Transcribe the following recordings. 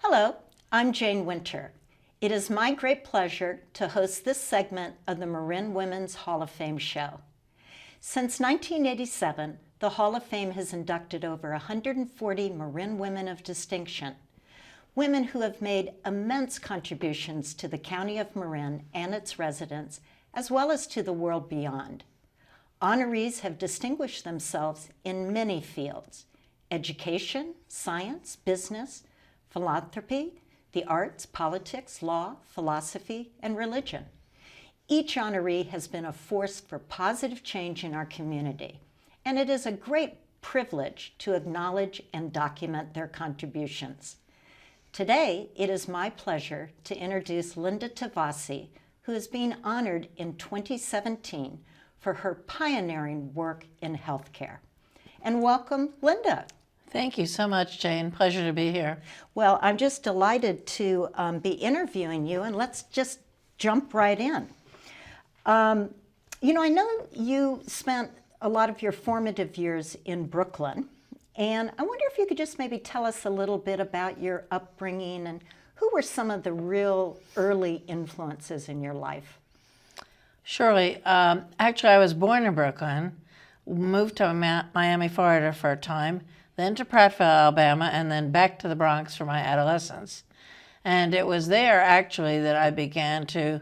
Hello, I'm Jane Winter. It is my great pleasure to host this segment of the Marin Women's Hall of Fame show. Since 1987, the Hall of Fame has inducted over 140 Marin women of distinction, women who have made immense contributions to the County of Marin and its residents, as well as to the world beyond. Honorees have distinguished themselves in many fields: education, science, business, philanthropy, the arts, politics, law, philosophy, and religion. Each honoree has been a force for positive change in our community, and it is a great privilege to acknowledge and document their contributions. Today, it is my pleasure to introduce Linda Tavaszi, who is being honored in 2017 for her pioneering work in healthcare. And welcome, Linda. Thank you so much, Jane. Pleasure to be here. Well, I'm just delighted to be interviewing you, and let's just jump right in. I know you spent a lot of your formative years in Brooklyn, and I wonder if you could just maybe tell us a little bit about your upbringing and who were some of the real early influences in your life? Surely. Actually, I was born in Brooklyn, moved to Miami, Florida for a time, then to Prattville, Alabama, and then back to the Bronx for my adolescence. And it was there, actually, that I began to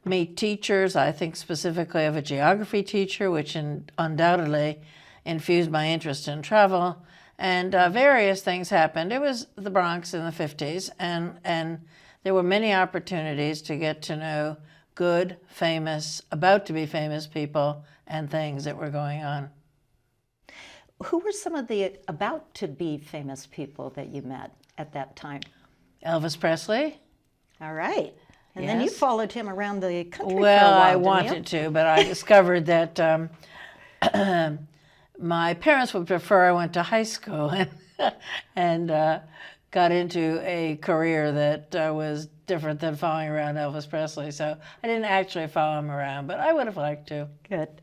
meet teachers. I think specifically of a geography teacher, which undoubtedly infused my interest in travel. And various things happened. It was the Bronx in the 50s, and there were many opportunities to get to know good, famous, about to be famous people and things that were going on. Who were some of the about to be famous people that you met at that time? Elvis Presley. All right. And Yes. then you followed him around the country Well, for a while, I didn't wanted you? to, but I discovered that my parents would prefer I went to high school and got into a career that was different than following around Elvis Presley. So I didn't actually follow him around, but I would have liked to. Good,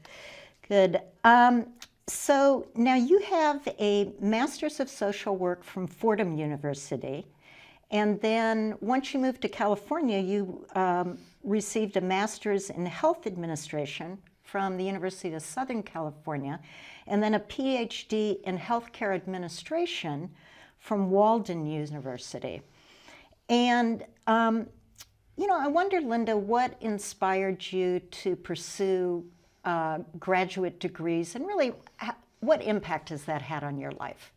good. So now you have a Master's of Social Work from Fordham University, and then once you moved to California, you received a Master's in Health Administration from the University of Southern California, and then a PhD in Healthcare Administration from Walden University. And, I wonder, Linda, what inspired you to pursue graduate degrees, and really, what impact has that had on your life?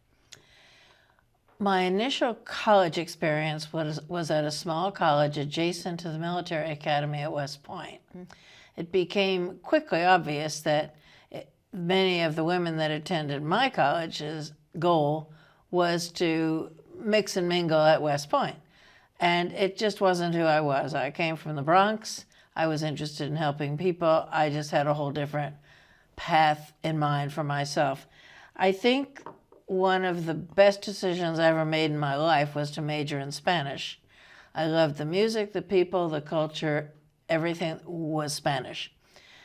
My initial college experience was at a small college adjacent to the military academy at West Point. It became quickly obvious that many of the women that attended my college's goal was to mix and mingle at West Point. And it just wasn't who I was. I came from the Bronx. I was interested in helping people. I just had a whole different path in mind for myself. I think one of the best decisions I ever made in my life was to major in Spanish. I loved the music, the people, the culture, everything was Spanish.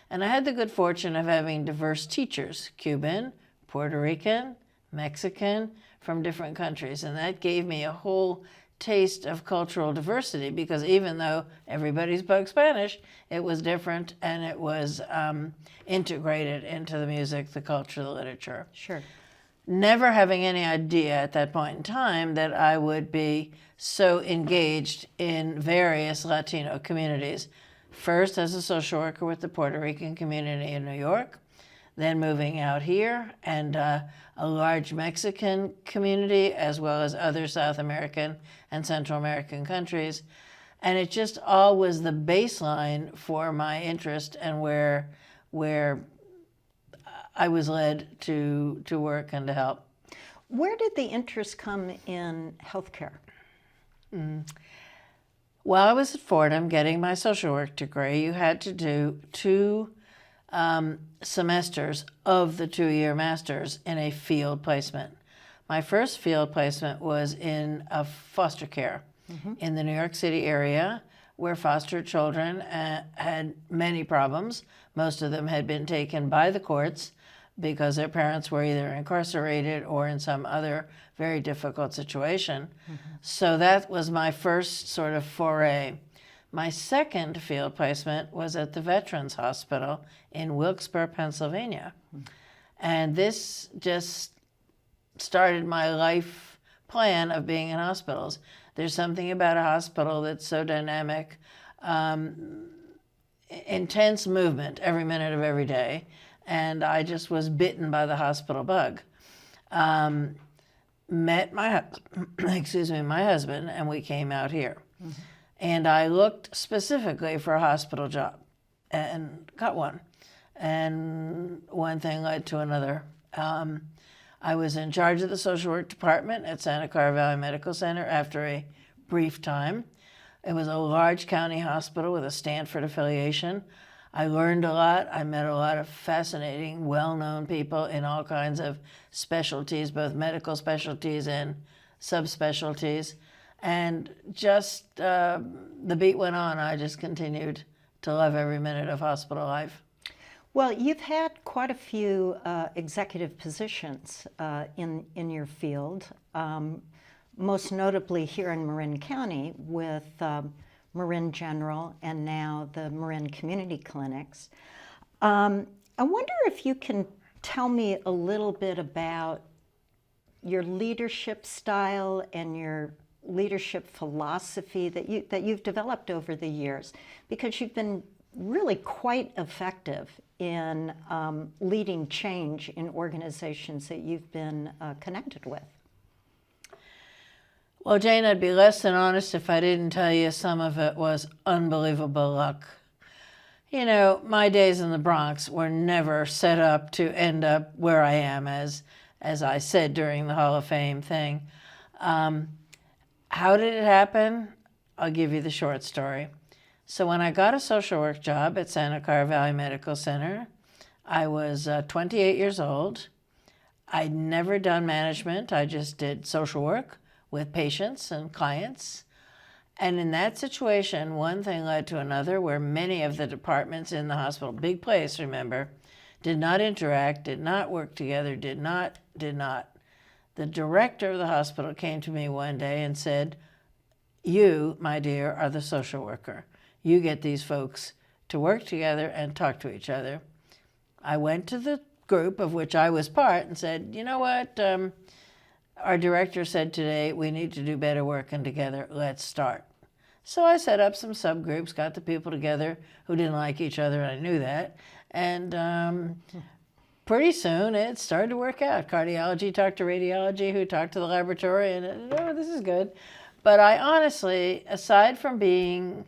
And I had the good fortune of having diverse teachers, Cuban, Puerto Rican, Mexican, from different countries. And that gave me a whole taste of cultural diversity, because even though everybody spoke Spanish, it was different, and it was integrated into the music, the culture, the literature. Sure. Never having any idea at that point in time that I would be so engaged in various Latino communities. First as a social worker with the Puerto Rican community in New York, then moving out here, and a large Mexican community, as well as other South American and Central American countries. And it just all was the baseline for my interest and where I was led to work and to help. Where did the interest come in healthcare? While I was at Fordham getting my social work degree, you had to do 2 semesters of the 2-year master's in a field placement. My first field placement was in a foster care in the New York City area, where foster children had many problems. Most of them had been taken by the courts, because their parents were either incarcerated or in some other very difficult situation. So that was my first sort of foray. My second field placement was at the Veterans Hospital in Wilkes-Barre, Pennsylvania. And this just started my life plan of being in hospitals. There's something about a hospital that's so dynamic, intense movement every minute of every day. And I just was bitten by the hospital bug. Met my my husband, and we came out here. And I looked specifically for a hospital job and got one. And one thing led to another. I was in charge of the social work department at Santa Clara Valley Medical Center after a brief time. It was a large county hospital with a Stanford affiliation. I learned a lot. I met a lot of fascinating, well-known people in all kinds of specialties, both medical specialties and subspecialties. And just the beat went on. I just continued to love every minute of hospital life. Well, you've had quite a few executive positions in your field, most notably here in Marin County with Marin General and now the Marin Community Clinics. I wonder if you can tell me a little bit about your leadership style and your leadership philosophy that you've developed over the years, because you've been really quite effective in leading change in organizations that you've been connected with. Well, Jane, I'd be less than honest if I didn't tell you some of it was unbelievable luck. You know, my days in the Bronx were never set up to end up where I am, as I said during the Hall of Fame thing. How did it happen? I'll give you the short story. So when I got a social work job at Santa Clara Valley Medical Center, I was 28 years old. I'd never done management. I just did social work with patients and clients. And in that situation, one thing led to another, where many of the departments in the hospital, big place, remember, did not interact, did not work together, did not. The director of the hospital came to me one day and said, "You, my dear, are the social worker. You get these folks to work together and talk to each other." I went to the group of which I was part and said, "You know what? Our director said today we need to do better working together. Let's start." So I set up some subgroups, got the people together who didn't like each other, and I knew that. And pretty soon it started to work out. Cardiology talked to radiology, who talked to the laboratory, and oh, this is good. But I honestly, aside from being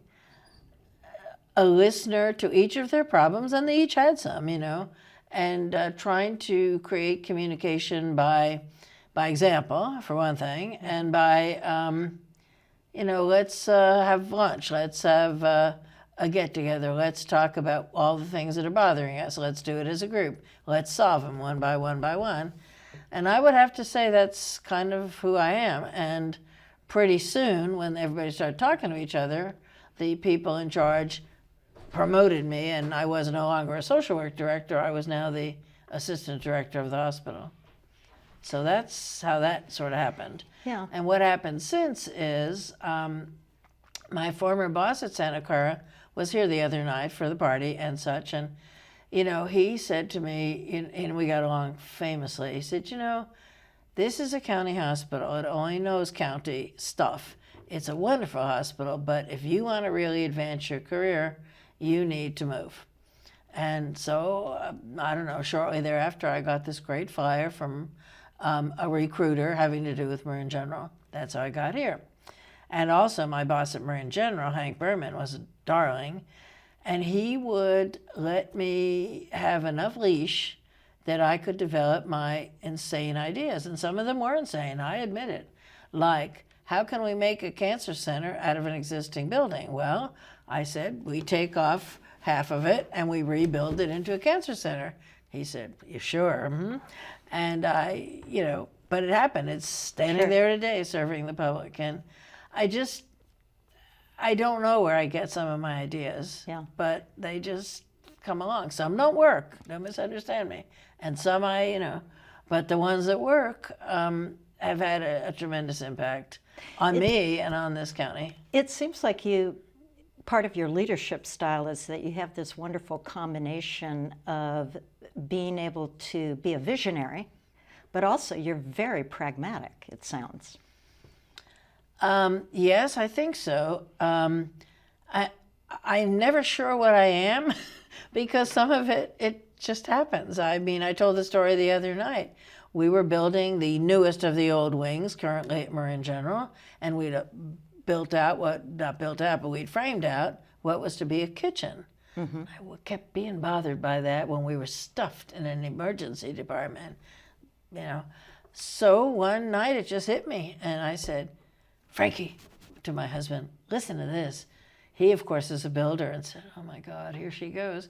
a listener to each of their problems, and they each had some, you know, and trying to create communication by example, for one thing, and by, you know, let's have lunch, let's have a get-together, let's talk about all the things that are bothering us, let's do it as a group, let's solve them one by one by one. And I would have to say that's kind of who I am. And pretty soon, when everybody started talking to each other, the people in charge promoted me, and I was no longer a social work director, I was now the assistant director of the hospital. So that's how that sort of happened. Yeah. And what happened since is my former boss at Santa Clara was here the other night for the party and such, and you know, he said to me, and we got along famously, he said, "You know, this is a county hospital. It only knows county stuff. It's a wonderful hospital, but if you want to really advance your career, you need to move." And so, I don't know, shortly thereafter, I got this great flyer from a recruiter having to do with Marin General. That's how I got here. And also my boss at Marin General, Hank Berman, was a darling, and he would let me have enough leash that I could develop my insane ideas. And some of them were insane, I admit it. Like, how can we make a cancer center out of an existing building? Well, I said, we take off half of it and we rebuild it into a cancer center. He said, "You sure?" Mm-hmm. And I, you know, but it happened. It's standing there today serving the public. And I don't know where I get some of my ideas, Yeah. but they just come along. Some don't work, don't misunderstand me, and some but the ones that work have had a tremendous impact on me and on this county. It seems like part of your leadership style is that you have this wonderful combination of being able to be a visionary, but also you're very pragmatic, it sounds. Yes, I think so. I'm never sure what I am because some of it just happens. I mean, I told the story the other night. We were building the newest of the old wings, currently at Marin General, and we'd we'd framed out what was to be a kitchen. Mm-hmm. I kept being bothered by that when we were stuffed in an emergency department, So one night it just hit me, and I said, Frankie, to my husband, listen to this. He, of course, is a builder, and said, oh my God, here she goes.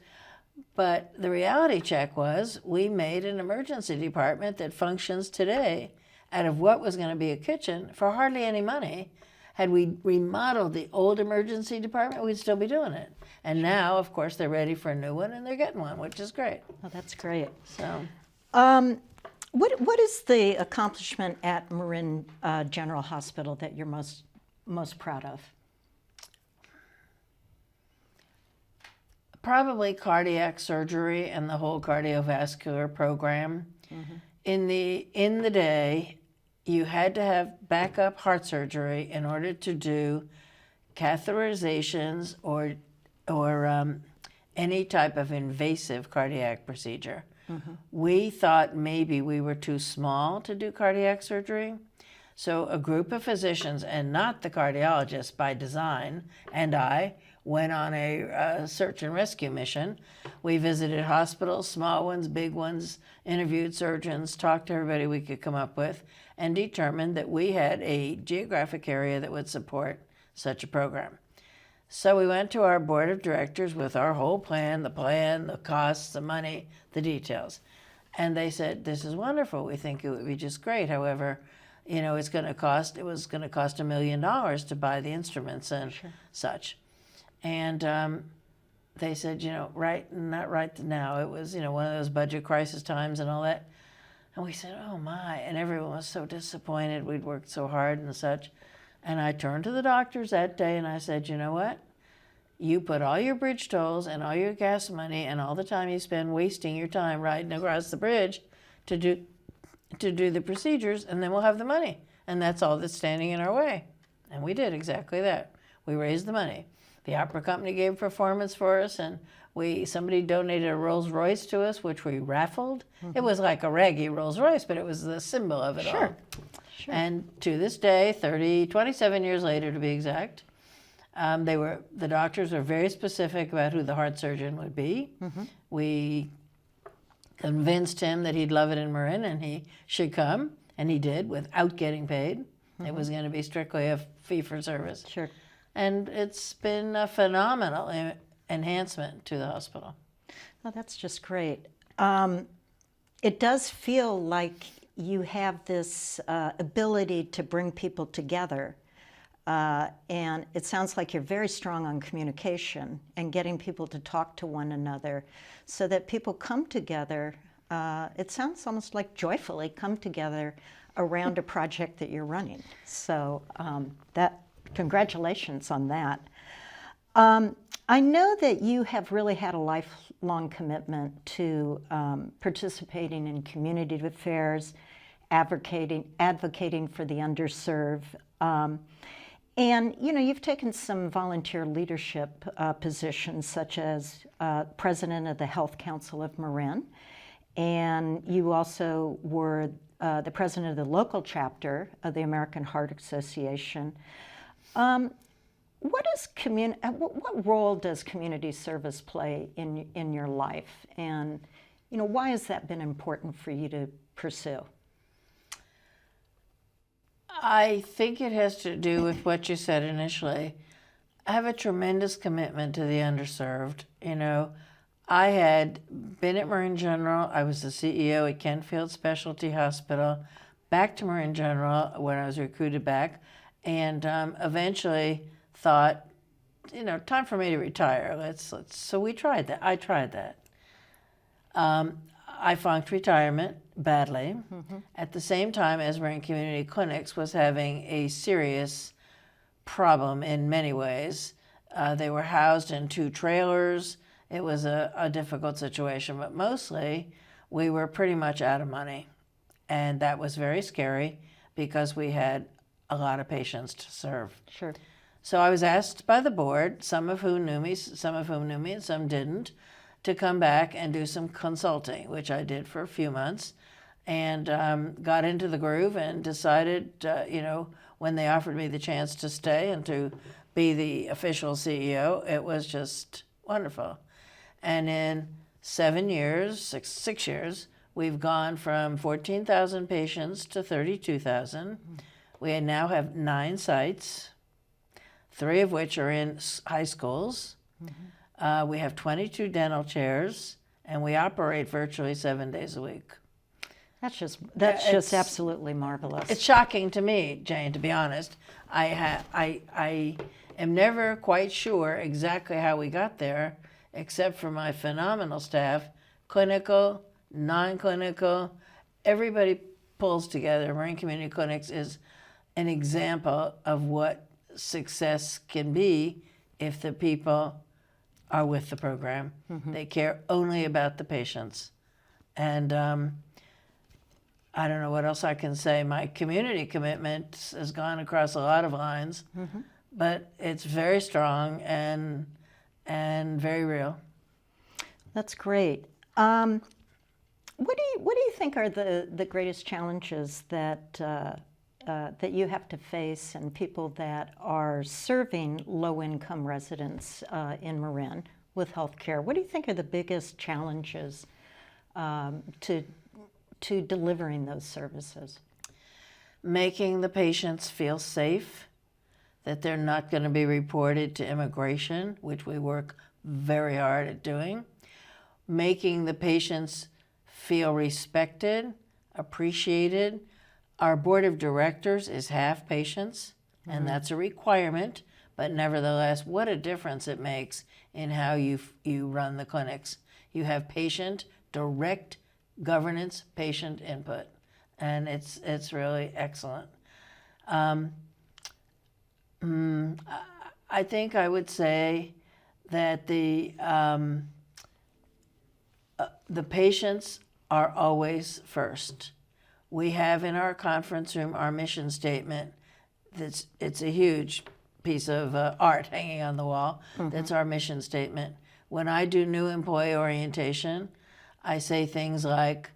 But the reality check was we made an emergency department that functions today out of what was going to be a kitchen for hardly any money. Had we remodeled the old emergency department, we'd still be doing it. And now, of course, they're ready for a new one, and they're getting one, which is great. Oh, that's great. So, what is the accomplishment at Marin General Hospital that you're most proud of? Probably cardiac surgery and the whole cardiovascular program. Mm-hmm. In the day, you had to have backup heart surgery in order to do catheterizations or any type of invasive cardiac procedure. Mm-hmm. We thought maybe we were too small to do cardiac surgery. So a group of physicians, and not the cardiologist by design, and I went on a search and rescue mission. We visited hospitals, small ones, big ones, interviewed surgeons, talked to everybody we could come up with, and determined that we had a geographic area that would support such a program. So we went to our board of directors with our whole plan, the costs, the money, the details. And they said, this is wonderful. We think it would be just great. However, it was going to cost $1 million to buy the instruments and such. And they said, not right now. It was, one of those budget crisis times and all that. And we said, oh my, and everyone was so disappointed. We'd worked so hard and such. And I turned to the doctors that day and I said, you know what? You put all your bridge tolls and all your gas money and all the time you spend wasting your time riding across the bridge to do the procedures, and then we'll have the money. And that's all that's standing in our way. And we did exactly that. We raised the money. The opera company gave a performance for us, and somebody donated a Rolls Royce to us, which we raffled. Mm-hmm. It was like a raggy Rolls Royce, but it was the symbol of it all. Sure. And to this day, 27 years later to be exact, the doctors were very specific about who the heart surgeon would be. Mm-hmm. We convinced him that he'd love it in Marin and he should come, and he did without getting paid. Mm-hmm. It was going to be strictly a fee for service. Sure. And it's been a phenomenal enhancement to the hospital. Oh, that's just great. It does feel like you have this ability to bring people together. And it sounds like you're very strong on communication and getting people to talk to one another so that people come together. It sounds almost like joyfully come together around a project that you're running. So congratulations on that. I know that you have really had a lifelong commitment to participating in community affairs, advocating for the underserved. And, you've taken some volunteer leadership positions, such as president of the Health Council of Marin, and you also were the president of the local chapter of the American Heart Association. What role does community service play in your life, and why has that been important for you to pursue? I think it has to do with what you said initially. I have a tremendous commitment to the underserved. I had been at Marin General. I was the CEO at Kentfield Specialty Hospital, back to Marin General when I was recruited back, and eventually thought time for me to retire. Let's. So we tried that. I tried that. I funked retirement badly. At the same time as Marin Community Clinics was having a serious problem in many ways. They were housed in 2 trailers. It was a difficult situation, but mostly we were pretty much out of money. And that was very scary because we had a lot of patients to serve. Sure. So I was asked by the board, some of whom knew me, and some didn't, to come back and do some consulting, which I did for a few months, and got into the groove and decided, when they offered me the chance to stay and to be the official CEO, it was just wonderful. And in 6 years, we've gone from 14,000 patients to 32,000. We now have 9 sites, 3 of which are in high schools. We have 22 dental chairs, and we operate virtually 7 days a week. That's just absolutely marvelous. It's shocking to me, Jane, to be honest. I am never quite sure exactly how we got there, except for my phenomenal staff, clinical, non-clinical. Everybody pulls together. Marin Community Clinics is an example of what success can be if the people are with the program. They care only about the patients. And I don't know what else I can say. My community commitment has gone across a lot of lines, but it's very strong and very real. That's great. What do you think are the greatest challenges that you have to face, and people that are serving low-income residents in Marin with healthcare? What do you think are the biggest challenges to delivering those services? Making the patients feel safe, that they're not going to be reported to immigration, which we work very hard at doing. Making the patients feel respected, appreciated. Our board of directors is half patients, and that's a requirement, but nevertheless, what a difference it makes in how you run the clinics. You have patient direct governance, patient input, and it's really excellent. I think I would say that the patients are always first. We have in our conference room our mission statement. It's a huge piece of art hanging on the wall. That's our mission statement. When I do new employee orientation, I say things like,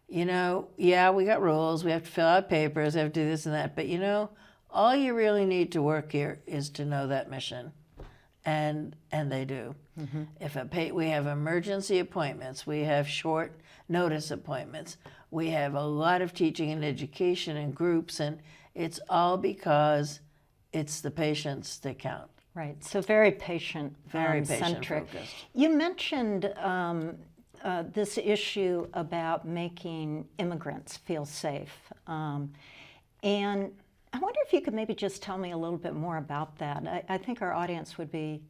yeah, we got rules, we have to fill out papers, we have to do this and that, but all you really need to work here is to know that mission. And they do. We have emergency appointments, we have short notice appointments, we have a lot of teaching and education and groups, and it's all because it's the patients that count. Right, so very patient, Very centric. patient-focused. You mentioned this issue about making immigrants feel safe. And I wonder if you could maybe just tell me a little bit more about that. I think our audience would be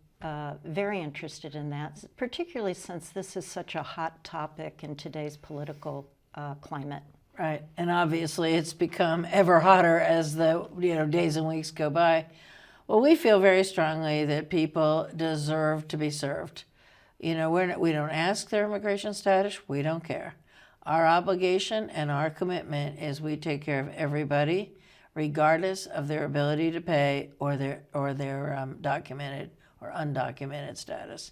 very interested in that, particularly since this is such a hot topic in today's political climate. Right, and obviously it's become ever hotter as the days and weeks go by. Well, we feel very strongly that people deserve to be served. We don't ask their immigration status. We don't care. Our obligation and our commitment is we take care of everybody, regardless of their ability to pay or their documented or undocumented status.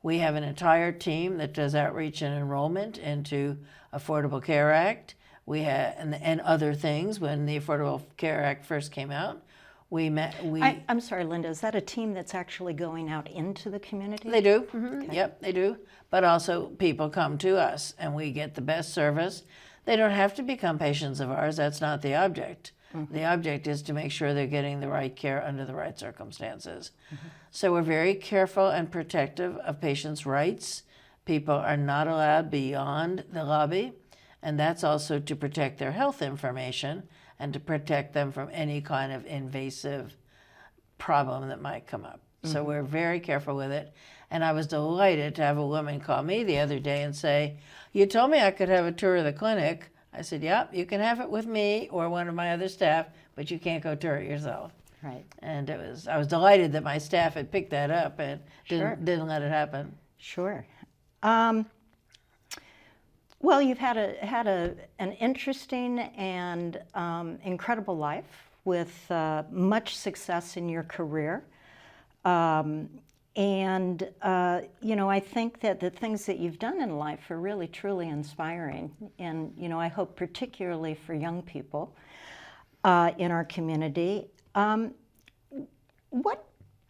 We have an entire team that does outreach and enrollment into Affordable Care Act. We have and other things. When the Affordable Care Act first came out, I'm sorry, Linda, is that a team that's actually going out into the community? They do. Okay. Yep, they do. But also people come to us and we get the best service. They don't have to become patients of ours. That's not the object. The object is to make sure they're getting the right care under the right circumstances. So we're very careful and protective of patients' rights. People are not allowed beyond the lobby, and that's also to protect their health information and to protect them from any kind of invasive problem that might come up. So we're very careful with it. And I was delighted to have a woman call me the other day and say, "You told me I could have a tour of the clinic." I said, "Yep, you can have it with me or one of my other staff, but you can't go tour it yourself." Right. And I was delighted that my staff had picked that up and Sure. didn't let it happen. Sure. Well, you've had an interesting and incredible life with much success in your career. I think that the things that you've done in life are really, truly inspiring. And, I hope particularly for young people in our community.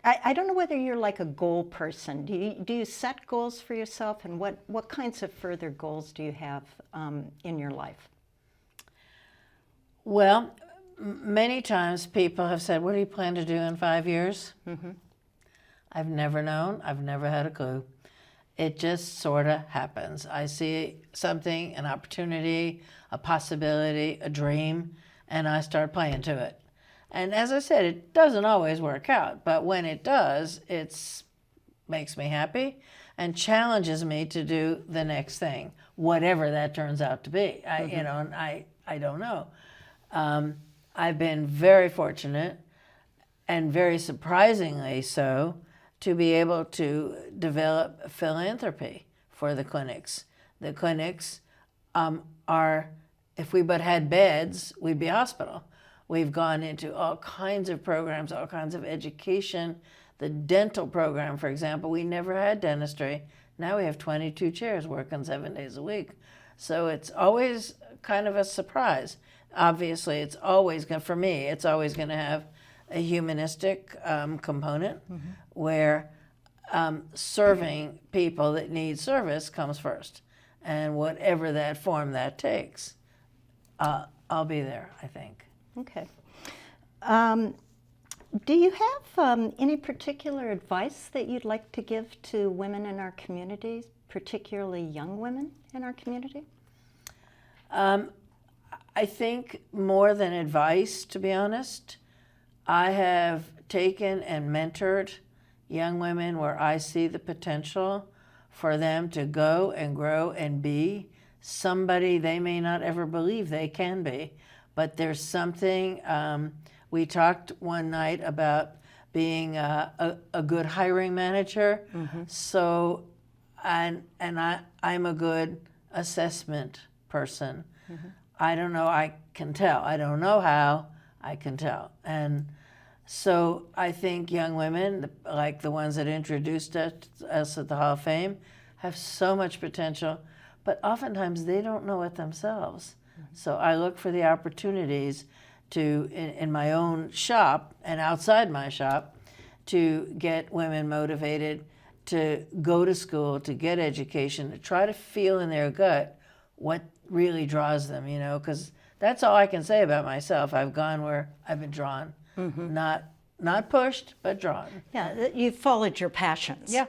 I don't know whether you're like a goal person. Do you set goals for yourself, and what kinds of further goals do you have in your life? Well, many times people have said, "What do you plan to do in 5 years?" I've never known. I've never had a clue. It just sort of happens. I see something, an opportunity, a possibility, a dream, and I start playing to it. And as I said, it doesn't always work out, but when it does, it makes me happy and challenges me to do the next thing, whatever that turns out to be. I don't know. I've been very fortunate, and very surprisingly so, to be able to develop philanthropy for the clinics. The clinics are, if we but had beds, we'd be a hospital. We've gone into all kinds of programs, all kinds of education. The dental program, for example, we never had dentistry. Now we have 22 chairs working 7 days a week. So it's always kind of a surprise. Obviously, it's always going, for me, it's always going to have a humanistic component where serving people that need service comes first. And whatever that form that takes, I'll be there, I think. Okay. Do you have any particular advice that you'd like to give to women in our community, particularly young women in our community? I think more than advice, to be honest, I have taken and mentored young women where I see the potential for them to go and grow and be somebody they may not ever believe they can be. But there's something, we talked one night about being a good hiring manager. So, I'm a good assessment person. I don't know, I can tell. I don't know how, I can tell. And so I think young women, like the ones that introduced us at the Hall of Fame, have so much potential, but oftentimes they don't know it themselves. So I look for the opportunities to, in my own shop and outside my shop, to get women motivated to go to school, to get education, to try to feel in their gut what really draws them, because that's all I can say about myself. I've gone where I've been drawn, not pushed, but drawn. Yeah, you've followed your passions. Yeah,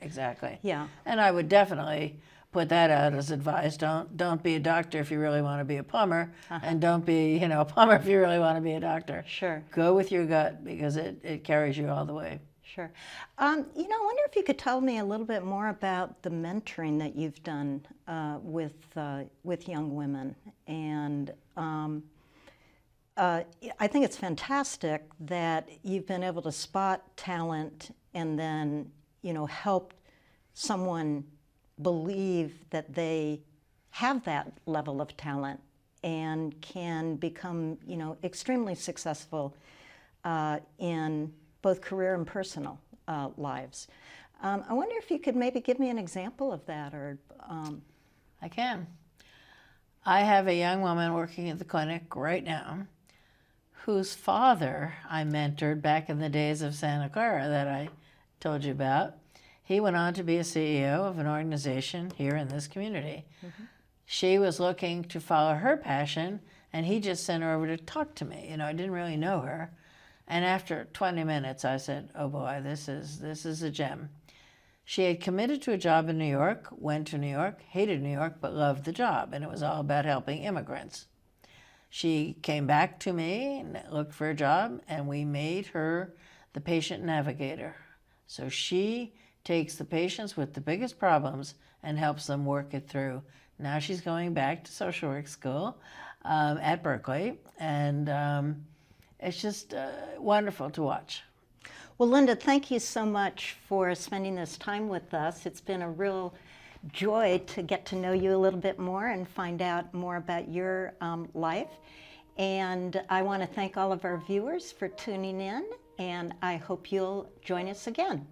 exactly. Yeah. And I would definitely put that out as advice. Don't be a doctor if you really want to be a plumber, and don't be a plumber if you really want to be a doctor. Sure. Go with your gut, because it carries you all the way. Sure. I wonder if you could tell me a little bit more about the mentoring that you've done with young women. And I think it's fantastic that you've been able to spot talent and then, help someone believe that they have that level of talent and can become, extremely successful in both career and personal lives. I wonder if you could maybe give me an example of that, or. I can. I have a young woman working at the clinic right now whose father I mentored back in the days of Santa Clara that I told you about. He went on to be a CEO of an organization here in this community. She was looking to follow her passion, and he just sent her over to talk to me. I didn't really know her. And after 20 minutes, I said, oh boy, this is a gem. She had committed to a job in New York, went to New York, hated New York, but loved the job, and it was all about helping immigrants. She came back to me and looked for a job, and we made her the patient navigator So she takes the patients with the biggest problems and helps them work it through. Now she's going back to social work school at Berkeley, and it's just wonderful to watch. Well, Linda, thank you so much for spending this time with us. It's been a real joy to get to know you a little bit more and find out more about your life. And I want to thank all of our viewers for tuning in, and I hope you'll join us again.